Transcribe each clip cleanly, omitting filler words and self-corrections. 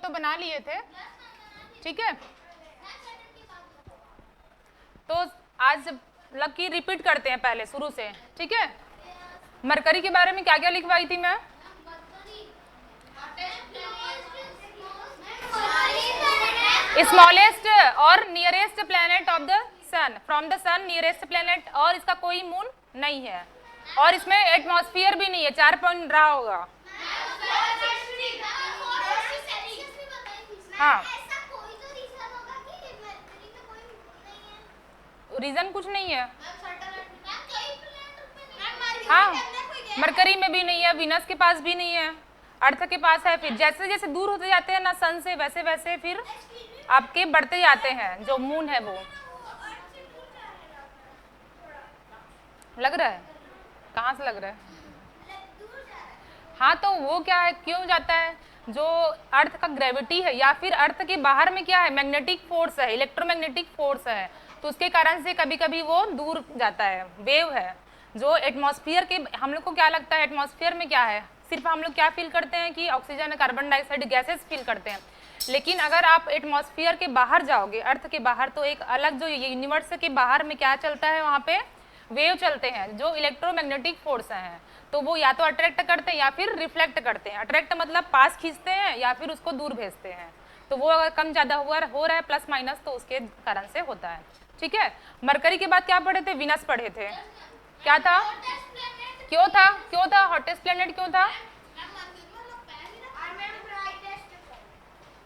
तो बना लिए थे, ठीक है। तो आज लकी रिपीट करते हैं पहले शुरू से, ठीक है। मरकरी के बारे में क्या क्या लिखवाई थी मैं? स्मॉलेस्ट और nearest planet of the sun, from the sun nearest planet, और इसका कोई मून नहीं है, और इसमें एटमॉस्फेयर भी नहीं है। 4 पॉइंट रहा होगा। हाँ, रीजन कुछ नहीं है। हाँ, मरकरी में भी नहीं है, वीनस के पास भी नहीं है, अर्थ के पास है। फिर जैसे जैसे दूर होते जाते हैं ना सन से, वैसे वैसे फिर आपके बढ़ते जाते हैं जो मून है वो। लग रहा है? कहाँ से लग रहा है? हाँ, तो वो क्या है, क्यों जाता है? जो अर्थ का ग्रेविटी है, या फिर अर्थ के बाहर में क्या है, मैग्नेटिक फोर्स है, इलेक्ट्रोमैग्नेटिक फोर्स है, तो उसके कारण से कभी कभी वो दूर जाता है। वेव है जो एटमॉस्फेयर के, हम लोग को क्या लगता है एटमॉस्फेयर में क्या है, सिर्फ हम लोग क्या फील करते हैं कि oxygen, carbon dioxide gases feel करते हैं। लेकिन अगर आप एटमॉस्फेयर के बाहर जाओगे, अर्थ के बाहर, तो एक अलग जो यूनिवर्स के बाहर में क्या चलता है, वहाँ पे वेव चलते हैं जो इलेक्ट्रोमैग्नेटिक फोर्स हैं। तो वो या तो अट्रैक्ट करते हैं या फिर रिफ्लेक्ट करते हैं। अट्रैक्ट मतलब पास खींचते हैं या फिर उसको दूर भेजते हैं। तो वो अगर कम ज़्यादा हो रहा है प्लस माइनस, तो उसके कारण से होता है, ठीक है। मरकरी के बाद क्या पढ़े थे? वीनस पढ़े थे। क्या था? क्यों था हॉटेस्ट प्लेनेट क्यों था?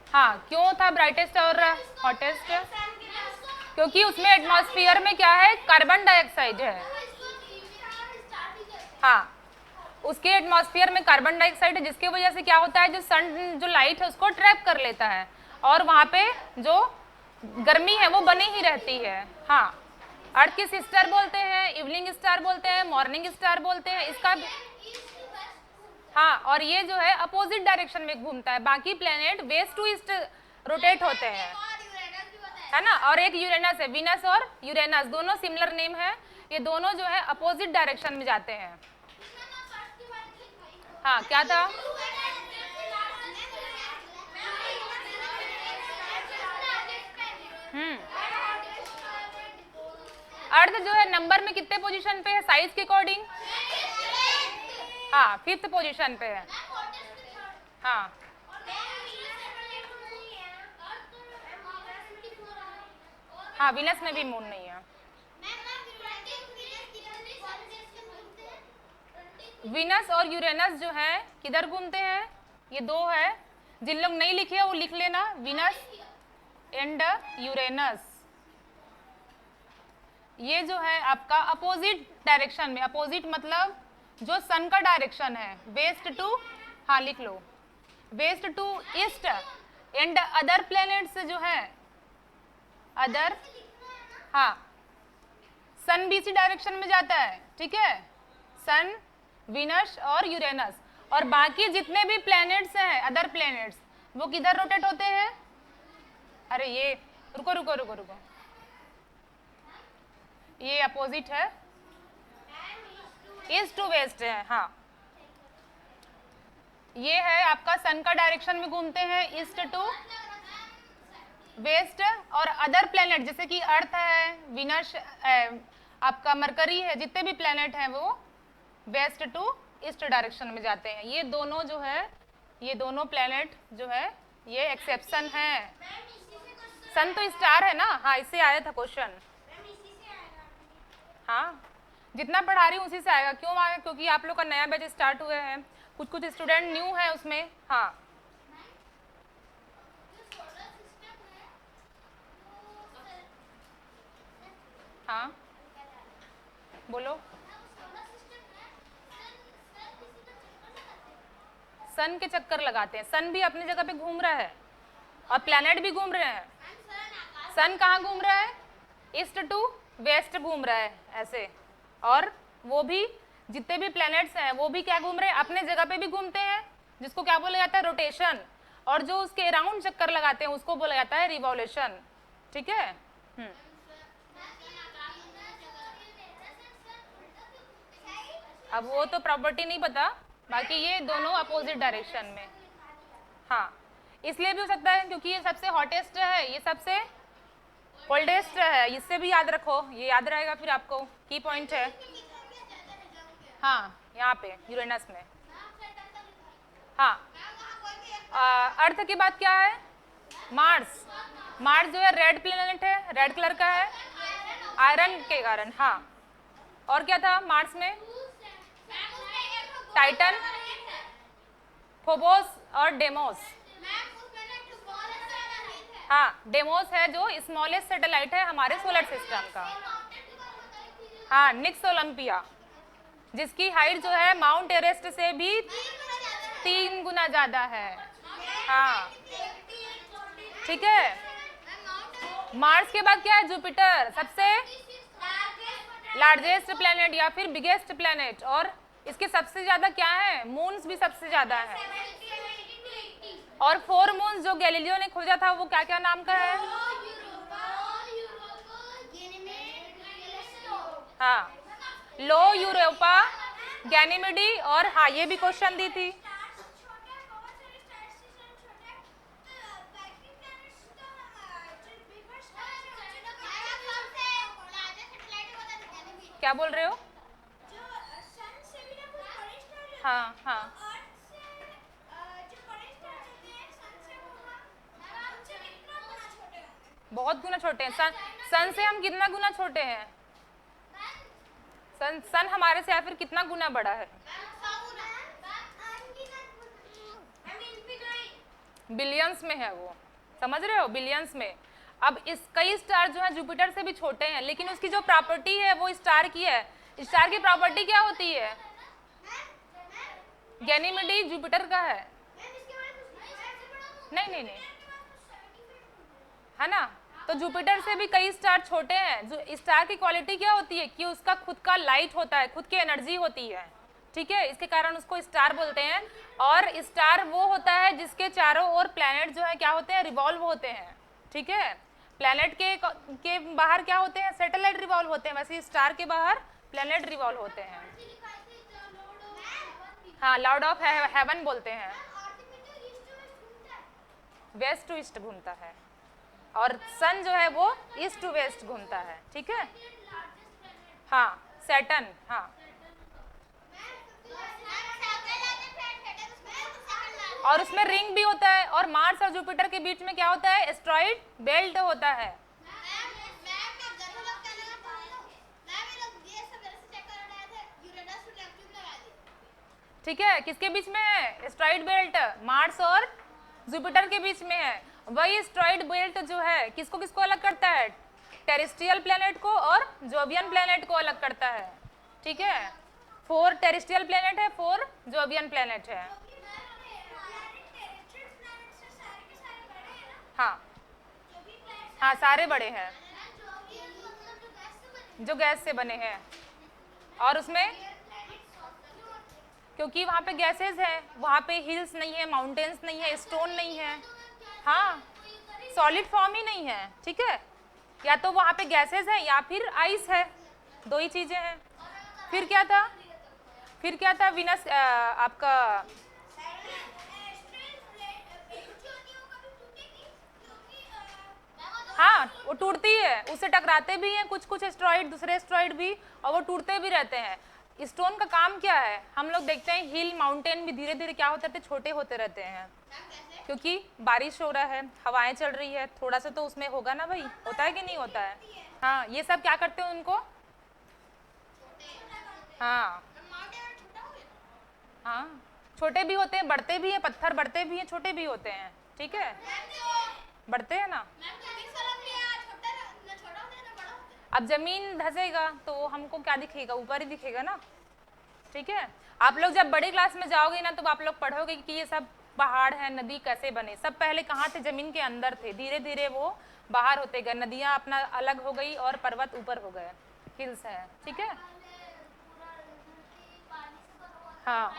हाँ, क्यों था ब्राइटेस्ट और हॉटेस्ट? क्योंकि उसमें एटमॉस्फेयर में क्या है, कार्बन डाइऑक्साइड है। हाँ, उसके एटमॉस्फेयर में कार्बन डाइऑक्साइड है, जिसकी वजह से क्या होता है, जो सन जो लाइट है उसको ट्रैप कर लेता है, और वहाँ पे जो गर्मी है वो बनी ही रहती है। हाँ, अर्थ की सिस्टर बोलते हैं, इवनिंग स्टार बोलते हैं, मॉर्निंग स्टार बोलते हैं इसका। हाँ, और ये जो है अपोजिट डायरेक्शन में घूमता है। बाकी planet west to east rotate होते हैं, है ना। और एक यूरेनस है, वीनस और यूरेनस दोनों सिमिलर नेम है। ये दोनों जो है अपोजिट डायरेक्शन में जाते हैं। हाँ, क्या था? अर्थ जो है नंबर में कितने पोजीशन पे है साइज के अकॉर्डिंग? हाँ, 5th पोजीशन पे है। हाँ, हाँ, वीनस में भी मून नहीं है। वीनस और यूरेनस जो है किधर घूमते हैं? ये दो है, जिन लोग नहीं लिखे वो लिख लेना, वीनस एंड यूरेनस। ये जो है आपका अपोजिट डायरेक्शन में, अपोजिट मतलब जो सन का डायरेक्शन है, वेस्ट टू, हाँ लिख लो, west to east. And other planets जो है अदर, हाँ, सन भी इसी डायरेक्शन में जाता है, ठीक है, सन, वीनस और यूरेनस। और बाकी जितने भी प्लैनेट्स हैं, अदर प्लैनेट्स, वो किधर रोटेट होते हैं? अरे ये रुको रुको रुको रुको, ये अपोजिट है, ईस्ट टू वेस्ट है। हाँ, ये है आपका सन का डायरेक्शन में घूमते हैं, ईस्ट टू वेस्ट। और अदर प्लेनेट जैसे कि अर्थ है, विनस, आपका मरकरी है, जितने भी प्लेनेट हैं वो वेस्ट टू ईस्ट डायरेक्शन में जाते हैं। ये दोनों जो है, ये दोनों प्लेनेट जो है ये एक्सेप्शन है। सन तो स्टार है ना, हाँ, इससे आया था क्वेश्चन। हाँ, जितना पढ़ा रही हूँ उसी से आएगा। क्यों आएगा? क्योंकि आप लोग का नया बैच स्टार्ट हुए हैं, कुछ कुछ स्टूडेंट न्यू है उसमें। हाँ, हाँ, बोलो। सन के चक्कर लगाते हैं, सन भी अपनी जगह पे घूम रहा है और प्लैनेट भी घूम रहे हैं। सन कहाँ घूम रहा है? ईस्ट टू वेस्ट घूम रहा है ऐसे। और वो भी जितने भी प्लैनेट्स हैं वो भी क्या घूम रहे हैं? अपने जगह पे भी घूमते हैं, जिसको क्या बोला जाता है? रोटेशन। और जो उसके अराउंड चक्कर लगाते हैं उसको बोला जाता है रिवॉल्यूशन, ठीक है। अब वो तो प्रॉपर्टी नहीं पता, बाकी ये दोनों अपोजिट डायरेक्शन में। हाँ, इसलिए भी हो सकता है क्योंकि ये सबसे हॉटेस्ट है, ये सबसे कोल्डेस्ट है, इससे भी याद रखो, ये याद रहेगा फिर आपको, की पॉइंट है। हाँ यहाँ पे यूरेनस में। हाँ अर्थ के बाद क्या है? मार्स। मार्स जो है रेड प्लेनेट है, रेड कलर का है आयरन के कारण। हाँ और क्या था मार्स में? टाइटन, फोबोस और डेमोस। हाँ डेमोस है जो स्मॉलेस्ट सैटेलाइट है हमारे सोलर सिस्टम का। हाँ निक्स ओलंपिया, जिसकी हाइट जो है माउंट एवरेस्ट से भी 3 गुना ज्यादा है। हाँ ठीक है। मार्स के बाद क्या है? जुपिटर, सबसे लार्जेस्ट प्लेनेट या फिर बिगेस्ट प्लेनेट। और इसके सबसे ज्यादा क्या है? मून्स भी सबसे ज्यादा है। और 4 मून्स जो गैलीलियो ने खोजा था वो क्या क्या नाम का है? हाँ लो यूरोपा, गैनीमेडी और हाँ ये भी क्वेश्चन दी थी। क्या बोल रहे हो? हाँ हाँ बहुत गुना छोटे हैं। सन से हम कितना गुना छोटे हैं? सन हमारे से या फिर कितना गुना बड़ा है? बिलियंस में है वो, समझ रहे हो? बिलियंस में। अब इस कई स्टार जो है जुपिटर से भी छोटे हैं, लेकिन उसकी जो प्रॉपर्टी है वो स्टार की है। स्टार की प्रॉपर्टी क्या होती है? गैनीमेडी जुपिटर का है। नहीं है ना? तो जुपिटर से भी कई स्टार छोटे हैं। जो स्टार की क्वालिटी क्या होती है कि उसका खुद का लाइट होता है, खुद की एनर्जी होती है, ठीक है, इसके कारण उसको स्टार बोलते हैं। और स्टार वो होता है जिसके चारों ओर प्लैनेट जो है क्या होते हैं? रिवॉल्व होते हैं, ठीक है। प्लैनेट के बाहर क्या होते हैं? सैटेलाइट रिवॉल्व होते हैं, वैसे स्टार के बाहर प्लैनेट रिवॉल्व होते हैं। हाँ लॉर्ड ऑफ हेवन बोलते हैं। वेस्ट टू ईस्ट घूमता है और सन जो है वो ईस्ट टू वेस्ट घूमता है, ठीक है। हाँ सैटर्न, हाँ और उसमें रिंग भी होता है। और मार्स और जुपिटर के बीच में क्या होता है? एस्ट्रॉइड बेल्ट होता है। ठीक है, किसके बीच में है एस्ट्रॉइड बेल्ट? मार्स और जुपिटर के बीच में है। वही एस्ट्रॉइड बेल्ट जो है किसको किसको अलग करता है? टेरेस्ट्रियल प्लेनेट को और जोवियन प्लेनेट को अलग करता है, ठीक है। 4 टेरेस्ट्रियल प्लेनेट है, 4 जोवियन प्लेनेट है। हाँ हाँ सारे बड़े हैं जो गैस से बने हैं। और उसमें क्योंकि वहाँ पे गैसेस है, वहाँ पे हिल्स नहीं है, माउंटेन्स नहीं है, स्टोन नहीं है, हाँ सॉलिड फॉर्म ही नहीं है, ठीक है। या तो वहाँ पे गैसेस है या फिर आइस है, 2 ही चीजें हैं। फिर क्या था? फिर क्या था? विनस आपका हाँ वो टूटती है, उससे टकराते भी हैं कुछ कुछ एस्ट्रॉइड, दूसरे एस्ट्रॉइड भी, और वो टूटते भी रहते हैं। स्टोन का काम क्या है? हम लोग देखते हैं हिल माउंटेन भी धीरे धीरे क्या होते रहते, छोटे होते रहते हैं, क्योंकि बारिश हो रहा है, हवाएं चल रही है, थोड़ा सा तो उसमें होगा ना भाई, होता है कि नहीं होता है? हाँ ये सब क्या करते हैं उनको? हाँ हाँ छोटे भी होते हैं, बढ़ते भी हैं, पत्थर बढ़ते भी हैं, छोटे भी होते हैं, ठीक है, बढ़ते हैं ना। अब जमीन धंसेगा तो हमको क्या दिखेगा? ऊपर ही दिखेगा ना, ठीक है। आप लोग जब बड़ी क्लास में जाओगे ना तो आप लोग पढ़ोगे कि ये सब पहाड़ है, नदी कैसे बने। सब पहले कहाँ थे? जमीन के अंदर थे, धीरे धीरे वो बाहर होते गए, नदियाँ अपना अलग हो गई और पर्वत ऊपर हो गए, हिल्स है, ठीक है। हाँ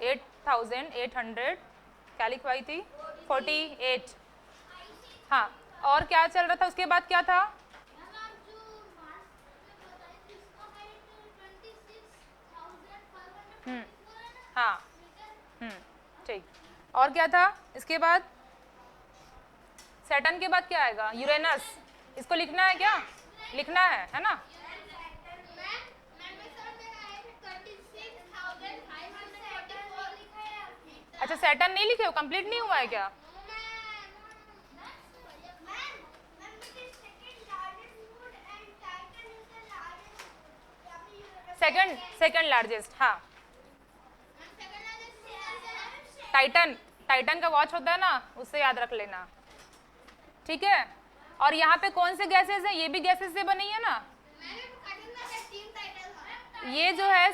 8800 क्या लिखवाई थी? 48। हाँ और क्या चल रहा था उसके बाद? क्या था? हाँ ठीक। और क्या था इसके बाद? सैटर्न के बाद क्या आएगा? यूरेनस। इसको लिखना है क्या? लिखना है ना? अच्छा सैटर्न नहीं लिखे हो, कंप्लीट नहीं हुआ है क्या? सेकंड लार्जेस्ट, हाँ। टाइटन, टाइटन का वॉच होता है ना, उससे याद रख लेना, ठीक है। और यहाँ पे कौन से गैसेस है? ये भी गैसेस से बनी है ना। ये जो है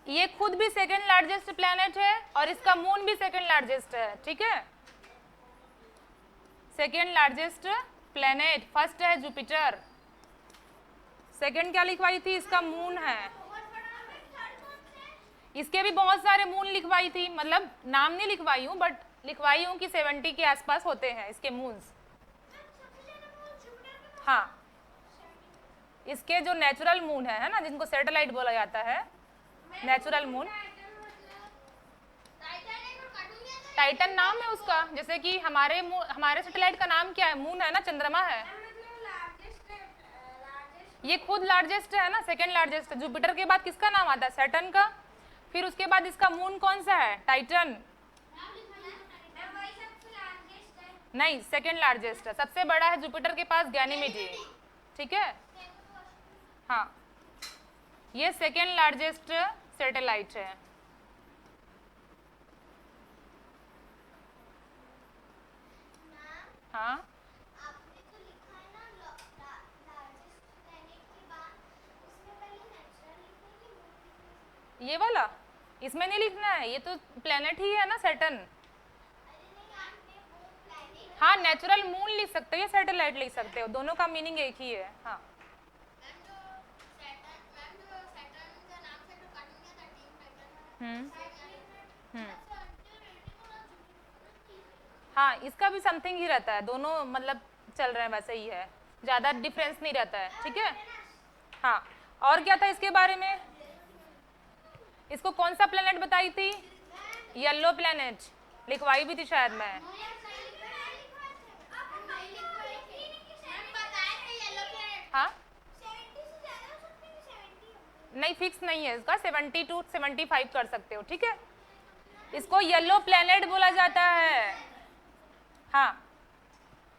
ये खुद भी सेकंड लार्जेस्ट प्लैनेट है और इसका मून भी सेकंड लार्जेस्ट है, ठीक है। सेकंड लार्जेस्ट प्लैनेट, फर्स्ट है जुपिटर, सेकंड क्या लिखवाई थी? इसका मून है। इसके भी बहुत सारे मून लिखवाई थी, मतलब नाम नहीं लिखवाई हूँ बट लिखवाई हूँ कि 70 के आसपास होते हैं इसके मून्स। हाँ, इसके जो नेचुरल मून है ना, जिनको सैटेलाइट बोला जाता है, नेचुरल मून। टाइटन नाम है उसका, जैसे कि हमारे सैटेलाइट का नाम क्या है? मून है ना, चंद्रमा है। ये खुद लार्जेस्ट है ना, सेकंड लार्जेस्ट। जुपिटर के बाद किसका नाम आता है? सैटर्न का। फिर उसके बाद इसका मून कौन सा है? टाइटन। नहीं, सेकंड लार्जेस्ट है, सबसे बड़ा है जुपिटर के पास गैनीमेड, ठीक है। हाँ, ये सेकंड लार्जेस्ट सैटेलाइट है। हाँ, आपने तो लिखा है ना लार्जेस्ट प्लैनेट के बाद उसमें पहले नेचुरल लिखना है। ये वाला इसमें नहीं लिखना है, ये तो प्लैनेट ही है ना, सैटर्न। हाँ, नेचुरल मून लिख सकते हो या सैटेलाइट लिख सकते हो, दोनों का मीनिंग एक ही है। हाँ, हाँ, इसका भी समथिंग ही रहता है, दोनों मतलब चल रहे हैं वैसे ही है, ज़्यादा डिफरेंस नहीं रहता है, ठीक है। हाँ, और क्या था इसके बारे में? इसको कौन सा प्लेनेट बताई थी? येलो प्लेनेट लिखवाई भी थी शायद मैं। हाँ, नहीं फिक्स नहीं है इसका, 70 to 75 कर सकते हो, ठीक है। इसको येलो प्लेनेट बोला जाता है। हाँ,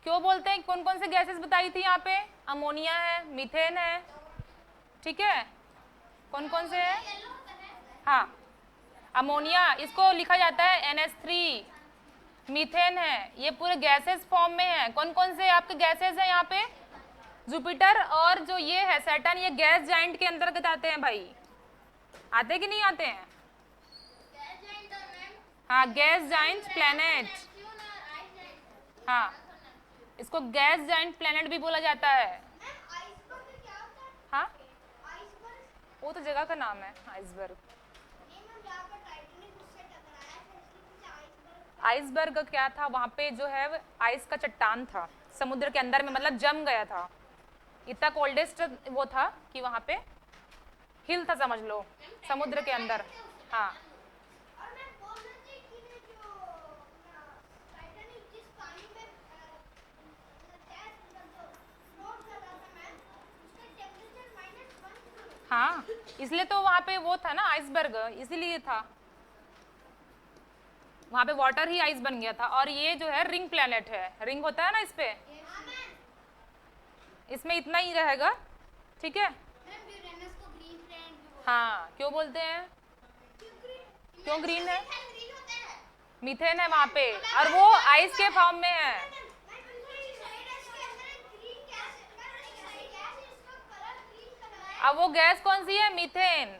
क्यों बोलते हैं? कौन कौन से गैसेस बताई थी यहाँ पे? अमोनिया है, मीथेन है, ठीक है। कौन कौन से है? हाँ, अमोनिया, इसको लिखा जाता है NH3। मीथेन है, ये पूरे गैसेस फॉर्म में है। कौन कौन से आपके गैसेस हैं यहाँ पे? जुपिटर और जो ये है सैटर्न, ये गैस जाइंट के अंतर्गत आते हैं भाई। आते कि नहीं आते हैं? हाँ, गैस जाइंट प्लैनेट। हाँ, इसको गैस जाइंट प्लैनेट भी बोला जाता है। हाँ, वो तो जगह का नाम है, आइसबर्ग। आइसबर्ग क्या था? वहाँ पे जो है आइस का चट्टान था समुद्र के अंदर में, मतलब जम गया था। इतना कोल्डेस्ट वो था कि वहाँ पे हिल था, समझ लो, समुद्र के अंदर। हाँ, हाँ, इसलिए तो वहाँ पे वो था ना आइसबर्ग, इसीलिए था वहाँ पे वाटर ही आइस बन गया था। और ये जो है रिंग प्लैनेट है, रिंग होता है ना इस पे, इसमें इतना ही रहेगा, ठीक है। हाँ, क्यों बोलते हैं? क्यों ग्रीन है? मीथेन है वहाँ पे और वो आइस के फॉर्म में है। अब वो गैस कौन सी है? मीथेन।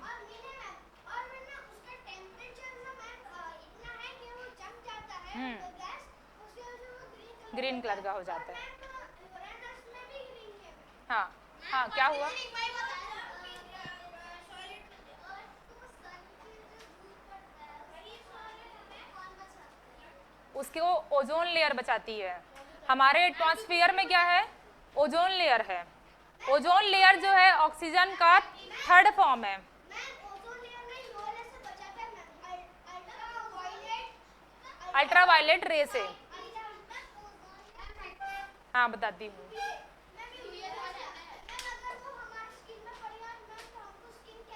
ग्रीन कलर का हो जाता है। हाँ, हाँ, क्या हुआ? उसके वो ओजोन लेयर बचाती है। हमारे एटमॉस्फेयर में क्या है? ओजोन लेयर है। ओजोन लेयर जो है ऑक्सीजन का थर्ड फॉर्म है। अल्ट्रावायलेट रे से। हाँ बताती हूँ।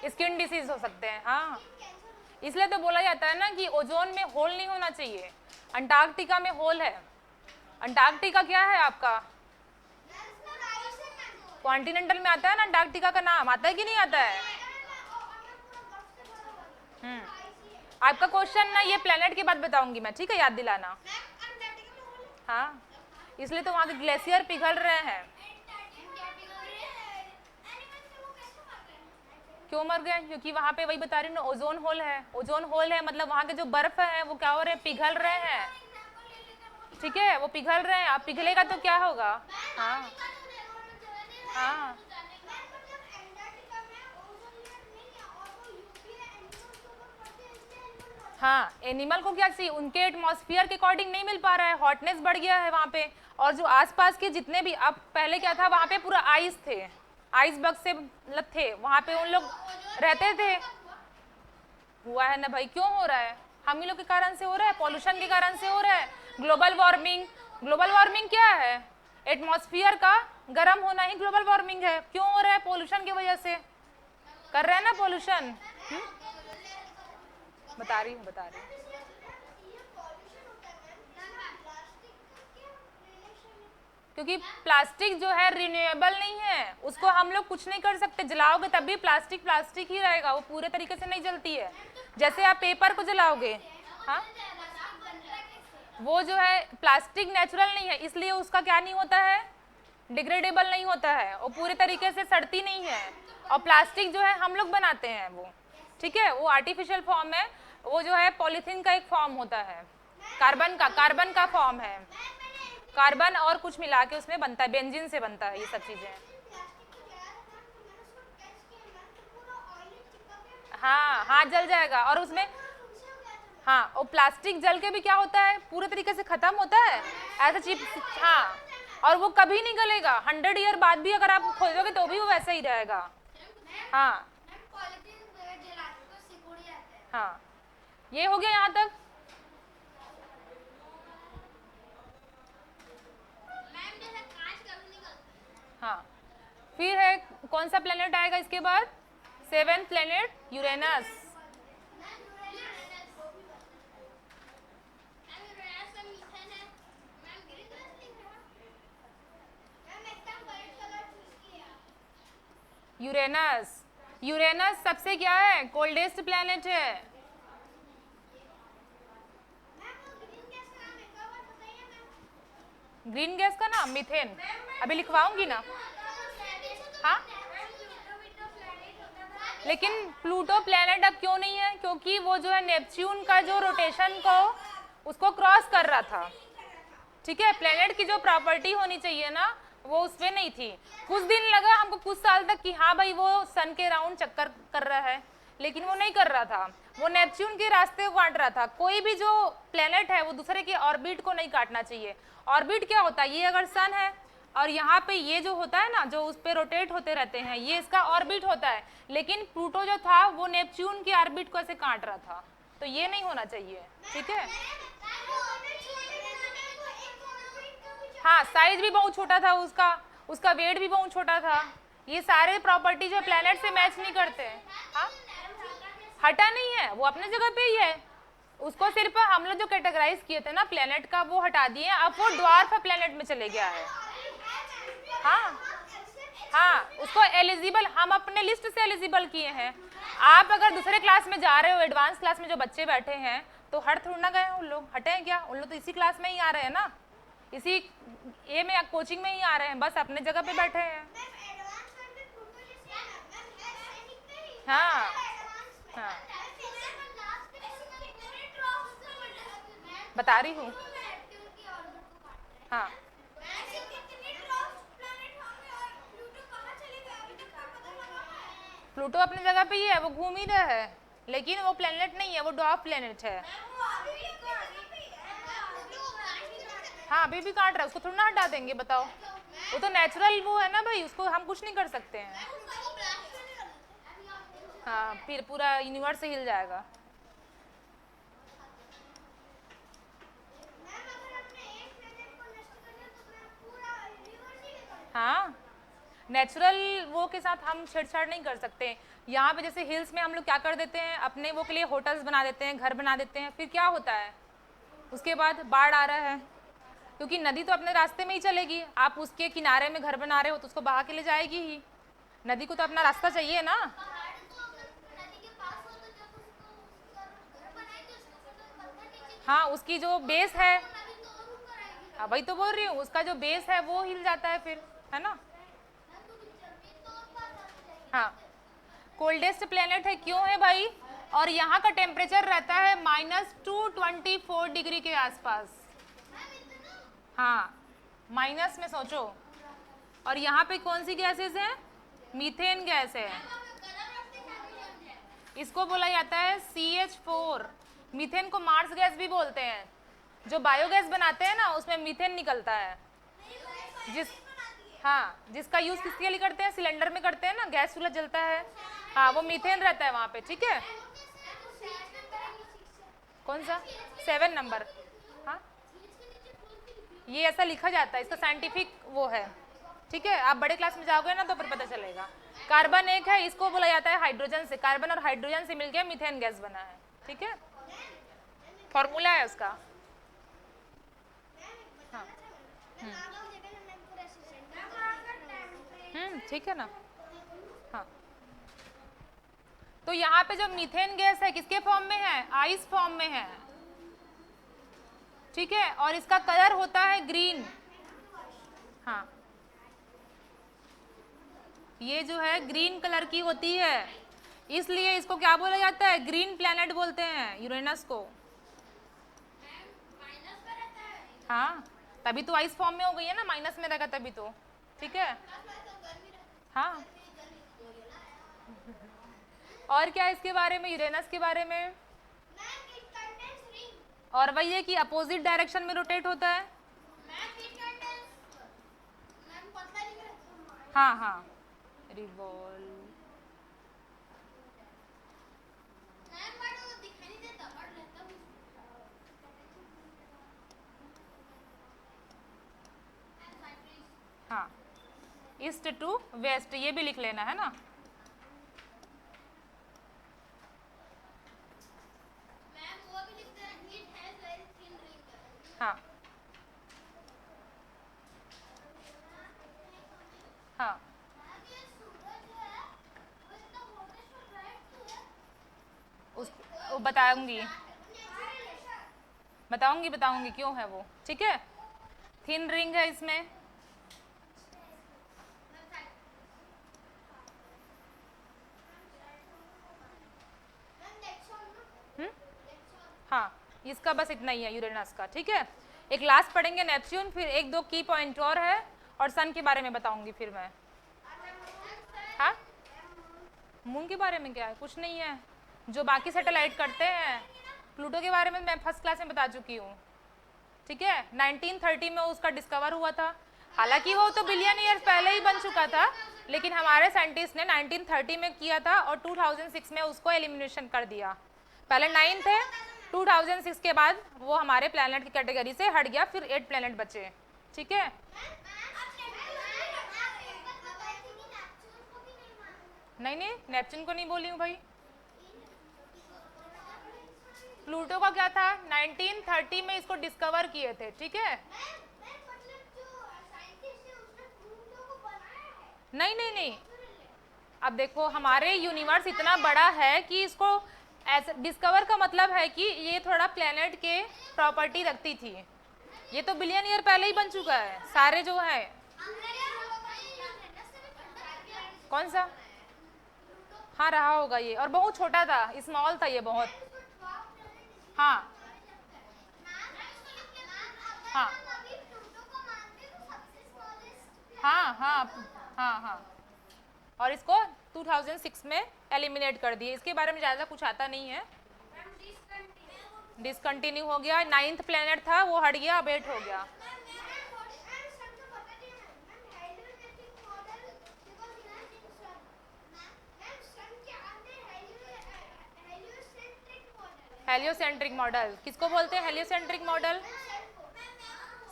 स्किन डिसीज हो सकते हैं, हाँ। इसलिए तो बोला जाता है ना कि ओजोन में होल नहीं होना चाहिए। अंटार्कटिका में होल है। अंटार्कटिका क्या है आपका? कॉन्टिनेंटल में आता है ना अंटार्कटिका का नाम, आता है कि नहीं आता है? आपका क्वेश्चन ना ये प्लेनेट के बाद बताऊंगी मैं, ठीक है, याद दिलाना। हाँ, इसलिए तो वहाँ के ग्लेशियर पिघल रहे हैं। क्यों मर गए? क्योंकि वहाँ पे वही बता रही हूँ ना, ओजोन होल है। ओजोन होल है मतलब वहाँ के जो बर्फ है वो क्या हो रहे हैं, पिघल रहे हैं। ठीक है, वो पिघल रहे हैं। अब पिघलेगा तो क्या होगा? हाँ हाँ हाँ, एनिमल को क्या चाहिए, उनके एटमॉस्फेयर के अकॉर्डिंग नहीं मिल पा रहा है, हॉटनेस बढ़ गया है वहाँ पे। और जो आसपास के जितने भी, अब पहले क्या था, वहाँ पे पूरा आइस थे, आइस बग से मतलब थे वहाँ पे, उन लोग रहते थे। हुआ है ना भाई, क्यों हो रहा है? हम ही लोग के कारण से हो रहा है, पॉल्यूशन के कारण से हो रहा है। ग्लोबल वार्मिंग, ग्लोबल वार्मिंग क्या है? एटमॉस्फेयर का गर्म होना ही ग्लोबल वार्मिंग है। क्यों हो रहा है? पॉल्यूशन की वजह से कर रहे हैं ना पॉल्यूशन। बता रही हूँ। क्योंकि प्लास्टिक जो है रिन्यूएबल नहीं है, उसको हम लोग कुछ नहीं कर सकते। जलाओगे तब भी प्लास्टिक प्लास्टिक ही रहेगा, वो पूरे तरीके से नहीं जलती है। जैसे आप पेपर को जलाओगे, हाँ, वो जो है प्लास्टिक नेचुरल नहीं है, इसलिए उसका क्या नहीं होता है, डिग्रेडेबल नहीं होता है, वो पूरे तरीके से सड़ती नहीं है। और प्लास्टिक जो है हम लोग बनाते हैं वो, ठीक है, वो आर्टिफिशियल फॉर्म है। वो जो है पॉलीथीन का एक फॉर्म होता है, कार्बन का फॉर्म है। कार्बन और कुछ मिला के उसमें बनता है, बेंजीन से बनता है ये सब चीजें। हाँ हाँ, जल जाएगा। और उसमें हाँ, और प्लास्टिक जल के भी क्या होता है, पूरे तरीके से खत्म होता है ऐसा चिप। हाँ, और वो कभी नहीं गलेगा। 100 ईयर बाद भी अगर आप खोदोगे तो भी वो वैसा ही रहेगा। हाँ हाँ, ये हो गया यहाँ तक। हाँ, फिर है कौन सा प्लेनेट आएगा इसके बाद? 7th planet Uranus. Uranus, Uranus सबसे क्या है, कोल्डेस्ट प्लेनेट है। ग्रीन गैस का नाम मीथेन, अभी लिखवाऊंगी ना। हाँ, लेकिन प्लूटो प्लेनेट अब क्यों नहीं है? क्योंकि वो जो है नेपच्यून का जो रोटेशन को उसको क्रॉस कर रहा था। ठीक है, प्लेनेट की जो प्रॉपर्टी होनी चाहिए ना, वो उसमें नहीं थी। कुछ दिन लगा हमको, कुछ साल तक, कि हाँ भाई वो सन के राउंड चक्कर कर रहा है, लेकिन वो नहीं कर रहा था, वो नेपच्यून के रास्ते को काट रहा था। कोई भी जो प्लेनेट है वो दूसरे के ऑर्बिट को नहीं काटना चाहिए। ऑर्बिट क्या होता है, ये अगर सन है और यहाँ पे ये जो होता है ना, जो उस पे रोटेट होते रहते हैं, ये इसका ऑर्बिट होता है। लेकिन प्लूटो जो था वो नेपच्यून के ऑर्बिट को ऐसे काट रहा था, तो ये नहीं होना चाहिए। ठीक है, हाँ, साइज भी बहुत छोटा था उसका वेट भी बहुत छोटा था। ये सारे प्रॉपर्टी जो प्लेनेट से मैच नहीं करते। हाँ, हटा नहीं है, वो अपने जगह पे ही है। उसको सिर्फ हम लोग जो कैटेगराइज किए थे ना प्लेनेट का, वो हटा दिए, अब वो ड्वार्फ प्लेनेट में चले गया है। हाँ हाँ, उसको एलिजिबल, हम अपने लिस्ट से एलिजिबल किए हैं। आप अगर दूसरे क्लास में जा रहे हो, एडवांस क्लास में जो बच्चे बैठे हैं, तो हट थोड़ा ना गए हैं उन लोग, हटे हैं क्या? उन लोग तो इसी क्लास में ही आ रहे हैं ना, इसी ए में कोचिंग में ही आ रहे हैं, बस अपने जगह पे बैठे हैं। हाँ हाँ, बता रही हूँ। हाँ, प्लूटो अपनी जगह पे ही है, वो घूम ही रहा है, लेकिन वो प्लेनेट नहीं है, वो ड्वार्फ प्लेनेट है। हाँ, अभी भी काट रहा है, उसको थोड़ा ना हटा देंगे, बताओ। वो तो नेचुरल वो है ना भाई, उसको हम कुछ नहीं कर सकते हैं। हाँ, फिर पूरा यूनिवर्स हिल जाएगा। हाँ, नेचुरल वो के साथ हम छेड़छाड़ नहीं कर सकते। यहाँ पे जैसे हिल्स में हम लोग क्या कर देते हैं, अपने वो के लिए होटल्स बना देते हैं, घर बना देते हैं, फिर क्या होता है, उसके बाद बाढ़ आ रहा है, क्योंकि नदी तो अपने रास्ते में ही चलेगी। आप उसके किनारे में घर बना रहे हो तो उसको बहा के ले जाएगी ही। नदी को तो अपना रास्ता चाहिए ना। पहाड़ तो अगर नदी के पास हो तो जब उसको उसका घर बनाएंगे उसको फिर तो पत्थर नीचे हाँ, उसकी जो बेस है, नदी तो और ऊपर आएगी। वही तो बोल रही हूँ, उसका जो बेस है वो हिल जाता है फिर, है ना। मैम तो जमीन तो और पास आ जाएगी। हाँ, कोल्डेस्ट प्लेनेट है, क्यों है भाई, और यहाँ का टेम्परेचर रहता है -224 डिग्री के आसपास। मैम इतना हाँ, माइनस में सोचो। और यहाँ पे कौन सी गैसेस हैं, मीथेन गैस है, इसको बोला जाता है CH4। मीथेन को मार्स गैस भी बोलते हैं। जो बायोगैस बनाते हैं ना उसमें मीथेन निकलता है, जिसका यूज किसके लिए करते हैं, सिलेंडर में करते हैं ना, गैस चूल्हा जलता है, हाँ वो मीथेन रहता है वहाँ पे, ठीक है। कौन सा 7 नंबर, हाँ ये ऐसा लिखा जाता है, इसका साइंटिफिक वो है, ठीक है। आप बड़े क्लास में जाओगे ना तो फिर पता चलेगा। कार्बन एक है, इसको बोला जाता है हाइड्रोजन से, कार्बन और हाइड्रोजन से मिलकर मीथेन गैस बना है, ठीक है, फॉर्मूला है उसका। हाँ, ठीक है ना। हाँ, तो यहाँ पे जो मीथेन गैस है किसके फॉर्म में है, आइस फॉर्म में है, ठीक है, और इसका कलर होता है ग्रीन। हाँ, ये जो है ग्रीन कलर की होती है, इसलिए इसको क्या बोला जाता है, ग्रीन प्लैनेट बोलते हैं यूरेनस को। हाँ, तभी तो आइस फॉर्म में हो गई है ना, माइनस में रहेगा तभी तो, ठीक है। हाँ, और क्या इसके बारे में, यूरेनस के बारे में, और वही है कि अपोजिट डायरेक्शन में रोटेट होता है। हाँ हाँ, रिवॉल्व, हाँ, ईस्ट टू वेस्ट, ये भी लिख लेना है ना। हाँ हाँ, उस वो बताऊंगी बताऊंगी क्यों है वो, ठीक है। थिन रिंग है इसमें, हाँ, इसका बस इतना ही है यूरेनस का, ठीक है। एक लास्ट पढ़ेंगे नेपच्यून, फिर एक दो की पॉइंट और है, और सन के बारे में बताऊंगी फिर मैं। हाँ, मून के बारे में क्या है, कुछ नहीं है, जो बाकी सैटेलाइट करते हैं। प्लूटो के बारे में मैं फर्स्ट क्लास में बता चुकी हूँ, ठीक है। 1930 में उसका डिस्कवर हुआ था, हालांकि वो तो बिलियन ईयर पहले ही बन चुका था, लेकिन हमारे साइंटिस्ट ने 1930 में किया था और 2006 में उसको एलिमिनेशन कर दिया। पहले 9 थे, 2006 के बाद वो हमारे प्लैनेट की कैटेगरी से हट गया, फिर 8 प्लैनेट बचे, ठीक है। नहीं नहीं, नेपच्यून को नहीं बोली हूँ भाई। प्लूटो का क्या था, 1930 में इसको डिस्कवर किए थे, ठीक है। नहीं नहीं नहीं, अब देखो हमारे यूनिवर्स इतना बड़ा है कि इसको ऐसे डिस्कवर का मतलब है कि ये थोड़ा प्लेनेट के प्रॉपर्टी रखती थी, ये तो बिलियन ईयर पहले ही बन चुका है सारे जो है। कौन सा, हाँ रहा होगा ये, और बहुत छोटा था, स्मॉल था ये बहुत। हाँ हाँ हाँ हाँ हाँ हाँ, और इसको 2006 में एलिमिनेट कर दिए। इसके बारे में ज़्यादा कुछ आता नहीं है, डिसकंटिन्यू हो गया। 9th प्लेनेट था वो हट गया, अब 8 हो गया। हेलियोसेंट्रिक मॉडल किसको बोलते हैं, हेलियोसेंट्रिक मॉडल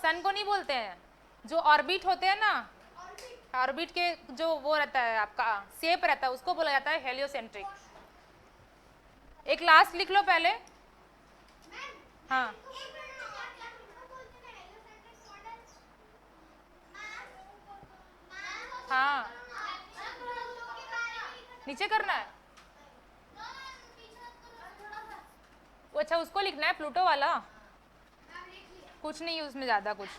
सन को नहीं बोलते हैं, जो ऑर्बिट होते हैं ना, ऑर्बिट के जो वो रहता है आपका शेप रहता है उसको बोला जाता है हेलियोसेंट्रिक। एक लास्ट लिख लो पहले। हाँ हाँ नीचे करना है वो। अच्छा उसको लिखना है प्लूटो वाला। कुछ नहीं है उसमें ज़्यादा कुछ।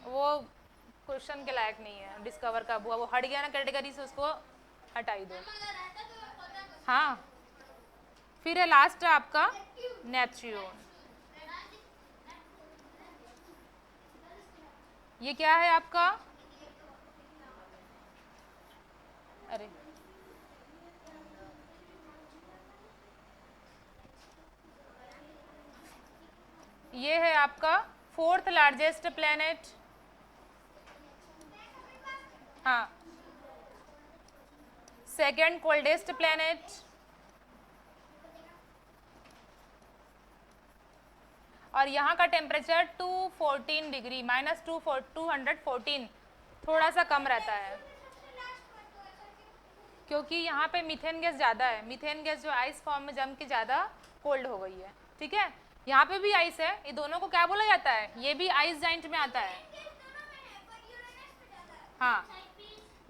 वो क्वेश्चन के लायक नहीं है। डिस्कवर कब हुआ वो हट गया ना कैटेगरी से, उसको हटाई दो। हाँ फिर है लास्ट आपका नेपच्यून। ये क्या है आपका? अरे ये है आपका फोर्थ लार्जेस्ट प्लेनेट। हाँ सेकेंड कोल्डेस्ट प्लेनेट। और यहाँ का टेम्परेचर 214 डिग्री -214 थोड़ा सा कम रहता है क्योंकि यहाँ पे मीथेन गैस ज़्यादा है। मीथेन गैस जो आइस फॉर्म में जम के ज़्यादा कोल्ड हो गई है। ठीक है यहाँ पे भी आइस है। ये दोनों को क्या बोला जाता है? ये भी आइस जाइंट में आता है। हाँ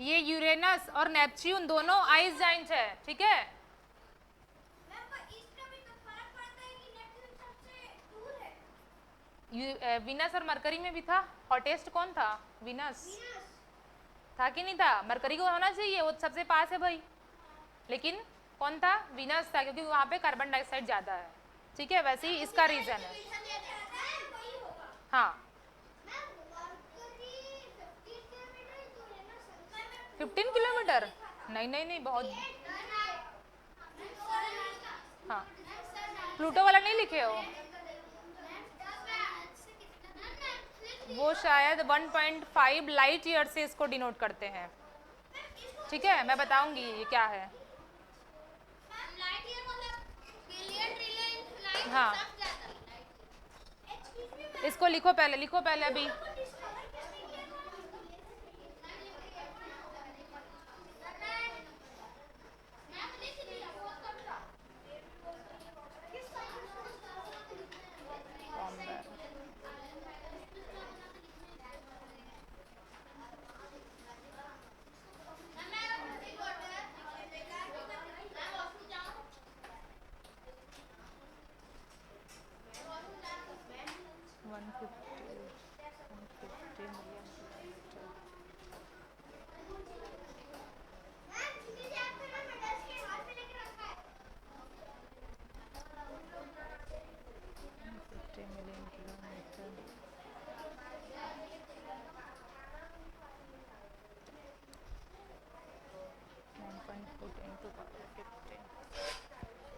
ये यूरेनस और नेपच्यून दोनों आइस जाइंट है। ठीक है विनस और मरकरी में भी था। हॉटेस्ट कौन था? विनस था कि नहीं था? मरकरी को होना चाहिए, वो सबसे पास है भाई। लेकिन कौन था? विनस था क्योंकि वहाँ पे कार्बन डाइऑक्साइड ज़्यादा है। ठीक है वैसे ही इसका रीज़न है। हाँ 15 किलोमीटर? नहीं नहीं नहीं बहुत। हाँ प्लूटो वाला नहीं लिखे हो? वो शायद 1.5 लाइट ईयर से इसको डिनोट करते हैं। ठीक है मैं बताऊंगी ये क्या है। हाँ इसको लिखो पहले, लिखो पहले अभी।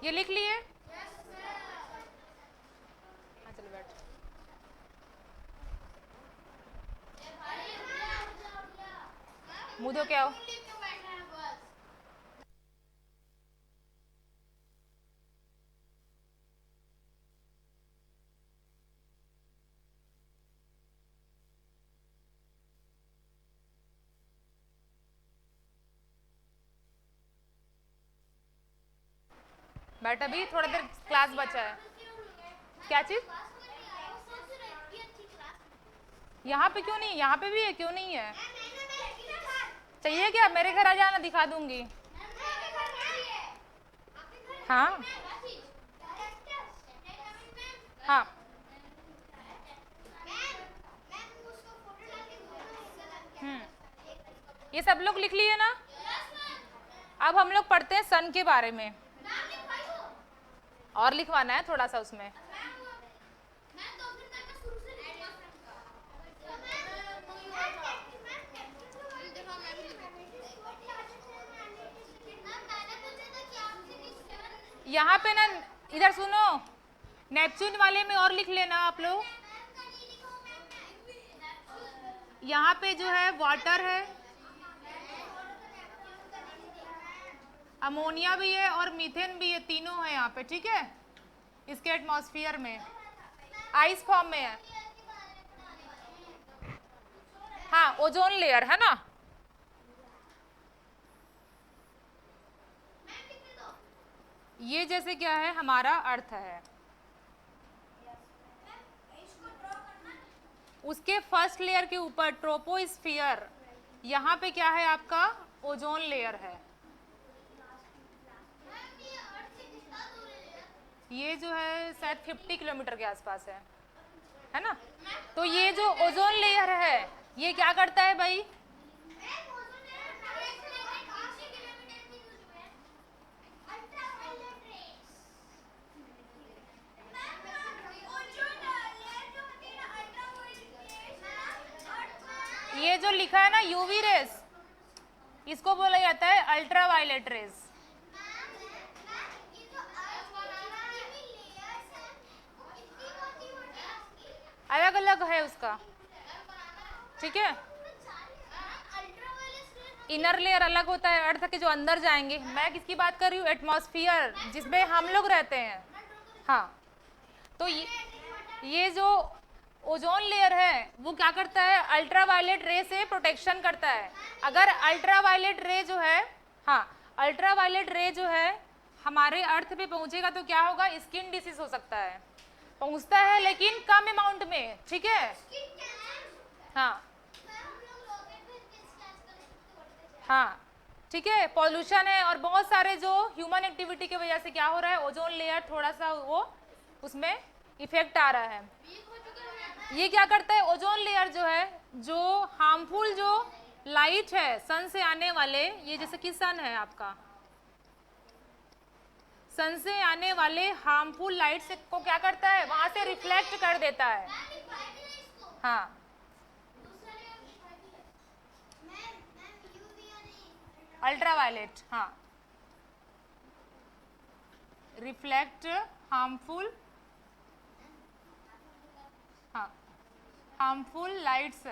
ये लिख लिए? हाँ चलो बैठ। मुँह धो के आओ। बैठ अभी, थोड़ा देर क्लास बचा है। क्या चीज़? यहाँ पे क्यों नहीं? यहाँ पे भी है, क्यों नहीं है? चाहिए क्या? मेरे घर आ जाना, दिखा दूंगी। हाँ हाँ ये सब लोग लिख लिए ना? अब हम लोग पढ़ते हैं सन के बारे में। और लिखवाना है थोड़ा सा उसमें। यहाँ पे ना इधर सुनो, नेपच्यून वाले में और लिख लेना आप लोग। यहाँ पे जो है वाटर है, अमोनिया भी है और मीथेन भी है, तीनों है यहाँ पे। ठीक है इसके एटमॉस्फेयर में। आइस फॉर्म में है। हाँ, ओजोन लेयर है ना। ये जैसे क्या है, हमारा अर्थ है, उसके फर्स्ट लेयर के ऊपर ट्रोपोस्फियर, यहाँ पे क्या है आपका ओजोन लेयर है। ये जो है शायद 50 किलोमीटर के आसपास है ना। तो ये जो ओजोन लेयर है ये क्या करता है भाई, ये जो लिखा है ना यूवी रेस, इसको बोला जाता है अल्ट्रा वायलेट रेस। अलग अलग है उसका, ठीक है। इनर लेयर अलग होता है अर्थ के जो अंदर जाएंगे। मैं किसकी बात कर रही हूँ, एटमॉस्फेयर जिसमें हम लोग रहते हैं। हाँ, तो ये जो ओजोन लेयर है वो क्या करता है, अल्ट्रा वायलेट रे से प्रोटेक्शन करता है। अगर अल्ट्रा वायलेट रे जो है, हाँ, अल्ट्रा वायलेट रे जो है हमारे अर्थ पे पहुंचेगा तो क्या होगा, स्किन डिसीज हो सकता है। पहुंचता है लेकिन कम अमाउंट में, ठीक है। हाँ हाँ, ठीक है। पॉल्यूशन है और बहुत सारे जो ह्यूमन एक्टिविटी की वजह से क्या हो रहा है, ओजोन लेयर थोड़ा सा वो उसमें इफेक्ट आ रहा है। ये क्या करता है, ओजोन लेयर जो है, जो हार्मफुल जो लाइट है सन से आने वाले, ये जैसे कि सन है आपका, सन से आने वाले हार्मफुल लाइट से को क्या करता है, वहां से रिफ्लेक्ट कर देता है। हाँ, अल्ट्रावायलेट, हाँ, रिफ्लेक्ट हार्मफुल, हाँ, हार्मफुल लाइट्स।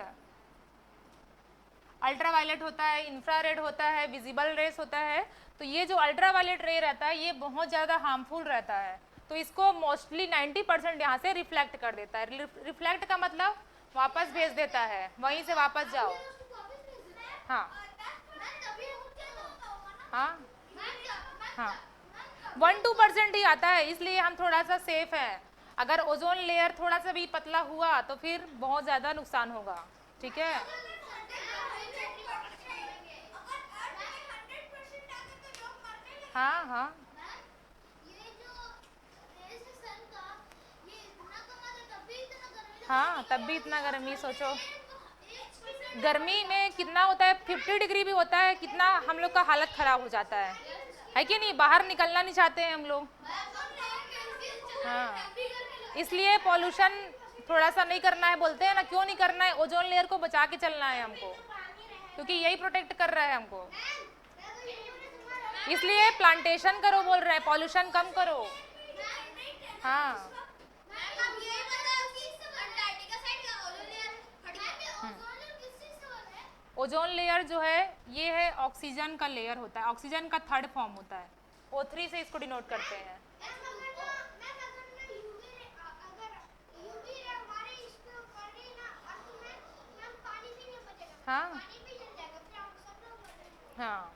अल्ट्रावायलेट होता है, इंफ्रारेड होता है, विजिबल रेस होता है। तो ये जो अल्ट्रावायलेट रे रहता है ये बहुत ज़्यादा हार्मफुल रहता है, तो इसको मोस्टली 90% यहाँ से रिफ्लेक्ट कर देता है। रिफ्लेक्ट का मतलब वापस भेज देता है, वहीं से वापस जाओ। हाँ हाँ हाँ, 1-2% ही आता है, इसलिए हम थोड़ा सा सेफ हैं। अगर ओजोन लेयर थोड़ा सा भी पतला हुआ तो फिर बहुत ज़्यादा नुकसान होगा, ठीक है। हाँ हाँ हाँ, तब भी इतना गर्मी, सोचो गर्मी में कितना होता है, 50 डिग्री भी होता है, कितना हम लोग का हालत खराब हो जाता है कि नहीं, बाहर निकलना नहीं चाहते हैं हम लोग। हाँ, इसलिए पॉल्यूशन थोड़ा सा नहीं करना है, बोलते हैं ना, क्यों नहीं करना है, ओजोन लेयर को बचा के चलना है हमको, क्योंकि यही प्रोटेक्ट कर रहा है हमको। इसलिए प्लांटेशन करो बोल रहे हैं, पॉल्यूशन कम करो। हाँ ओजोन लेयर जो है ये है ऑक्सीजन का लेयर होता है, ऑक्सीजन का थर्ड फॉर्म होता है, O3 से इसको डिनोट करते हैं। हाँ हाँ,